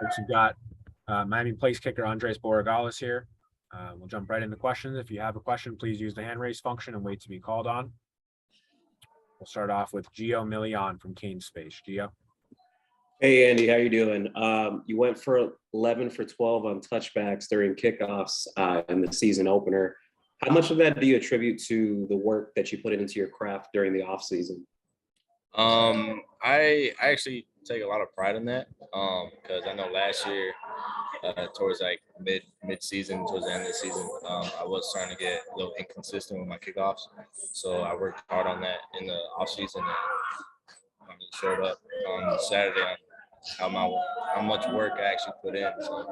Folks, we've got Miami place kicker Andres Borregales here. We'll jump right into questions. If you have a question, please use the hand raise function and wait to be called on. We'll start off with Gio Milian from Kane Space. Gio. Hey, Andy, how you doing? You went for 11 for 12 on touchbacks during kickoffs in the season opener. How much of that do you attribute to the work that you put into your craft during the offseason? I actually take a lot of pride in that because I know last year, towards like mid-season, towards the end of the season, I was starting to get a little inconsistent with my kickoffs. So I worked hard on that in the offseason and I really showed up on Saturday on how much work I actually put in. So.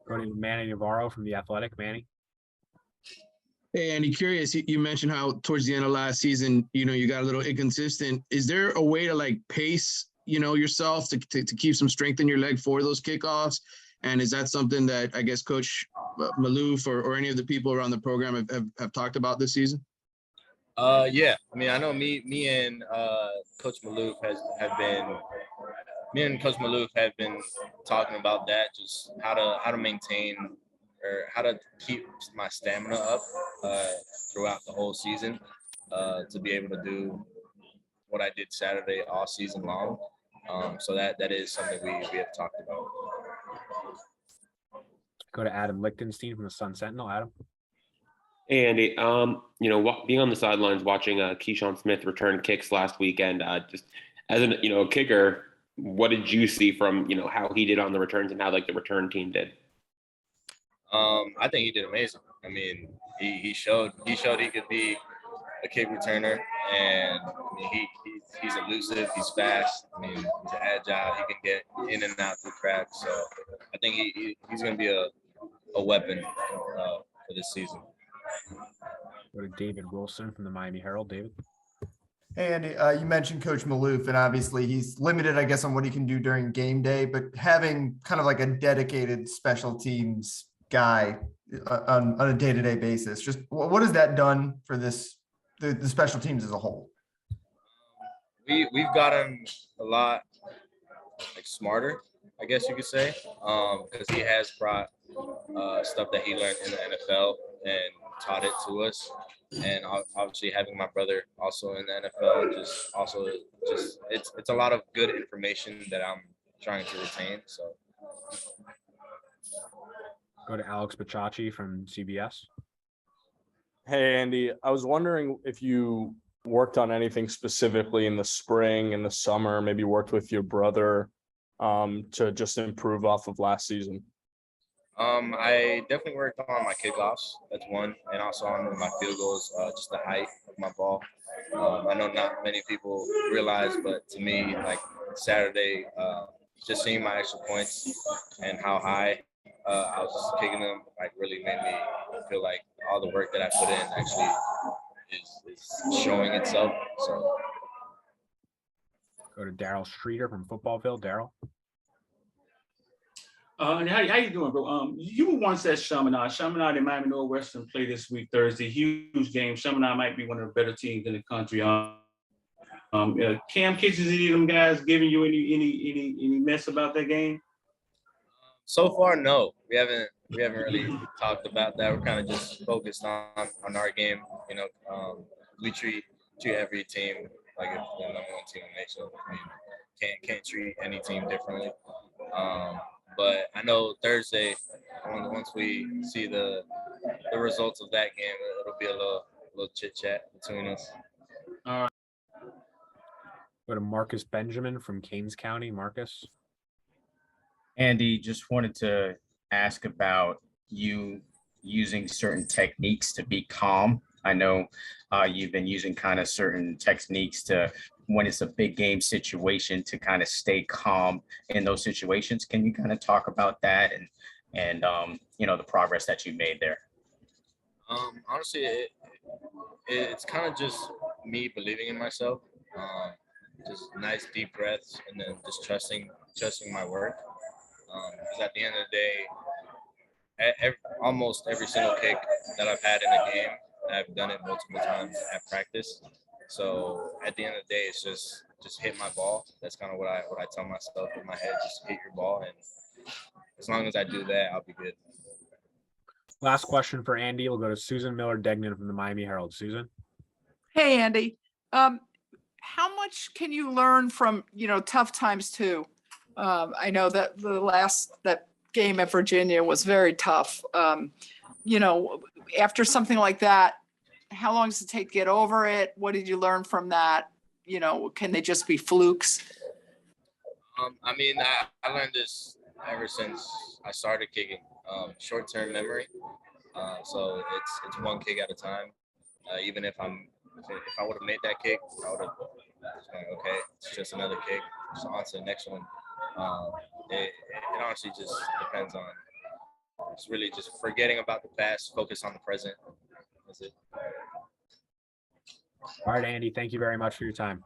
Going to Manny Navarro from The Athletic. Manny. Hey, Andy, curious, you mentioned how towards the end of last season, you got a little inconsistent. Is there a way to like pace, yourself to keep some strength in your leg for those kickoffs? And is that something that I guess Coach Maloof or any of the people around the program have talked about this season? Yeah. I mean, I know me and Coach Maloof have been talking about that, just how to maintain or how to keep my stamina up throughout the whole season to be able to do what I did Saturday all season long. So that is something we have talked about. Go to Adam Lichtenstein from the Sun Sentinel. Adam. Hey, Andy, being on the sidelines watching Keyshawn Smith return kicks last weekend, just as a kicker, what did you see from, how he did on the returns and how like the return team did? I think he did amazing. I mean, he showed he could be a kick returner, and I mean, he's elusive, he's fast. I mean, he's agile. He can get in and out through cracks. So I think he's going to be a weapon for this season. Go to David Wilson from the Miami Herald. David. Hey, Andy, you mentioned Coach Maloof, and obviously he's limited, I guess, on what he can do during game day, but having kind of like a dedicated special teams guy on a day-to-day basis, just what has that done for the special teams as a whole? We've gotten a lot like smarter, I guess you could say, because he has brought stuff that he learned in the NFL and taught it to us. And obviously having my brother also in the NFL, it's a lot of good information that I'm trying to retain. So. Go to Alex Bacciacci from CBS. Hey, Andy, I was wondering if you worked on anything specifically in the spring and the summer, maybe worked with your brother to just improve off of last season. I definitely worked on my kickoffs. That's one, and also on my field goals, just the height of my ball. I know not many people realize, but to me, like Saturday, just seeing my extra points and how high I was kicking them, like really made me feel like all the work that I put in actually is showing itself. So. Go to Daryl Streeter from Footballville. Daryl. And how you doing, bro? You were once at Chaminade. Chaminade and Miami Northwestern play this week, Thursday. Huge game. Chaminade might be one of the better teams in the country. Cam Kitchens, any of them guys giving you any mess about that game? So far, no. We haven't really talked about that. We're kind of just focused on our game. We treat every team like it's the number one team in the nation. I mean, can't treat any team differently. But I know Thursday, once we see the results of that game, it'll be a little chit chat between us. All right. Go to Marcus Benjamin from Keynes County. Marcus. Andy, just wanted to ask about you using certain techniques to be calm. I know you've been using kind of certain techniques to, when it's a big game situation, to kind of stay calm in those situations. Can you kind of talk about that and the progress that you made there? Honestly, it's kind of just me believing in myself, just nice deep breaths, and then just trusting my work. Because at the end of the day, almost every single kick that I've had in a game, I've done it multiple times at practice. So at the end of the day, it's just just hit my ball. That's kind of what I tell myself in my head. Just hit your ball, and as long as I do that, I'll be good. Last question for Andy. We'll go to Susan Miller-Degnan from the Miami Herald. Susan? Hey, Andy. How much can you learn from, tough times too? I know that that game at Virginia was very tough. After something like that, how long does it take to get over it? What did you learn from that? Can they just be flukes? I mean, I learned this ever since I started kicking. Short-term memory. So it's one kick at a time. Even if I would have made that kick, I would have okay, it's just another kick. So on to the next one. It honestly just depends on. It's really just forgetting about the past, focus on the present. That's it. All right, Andy, thank you very much for your time.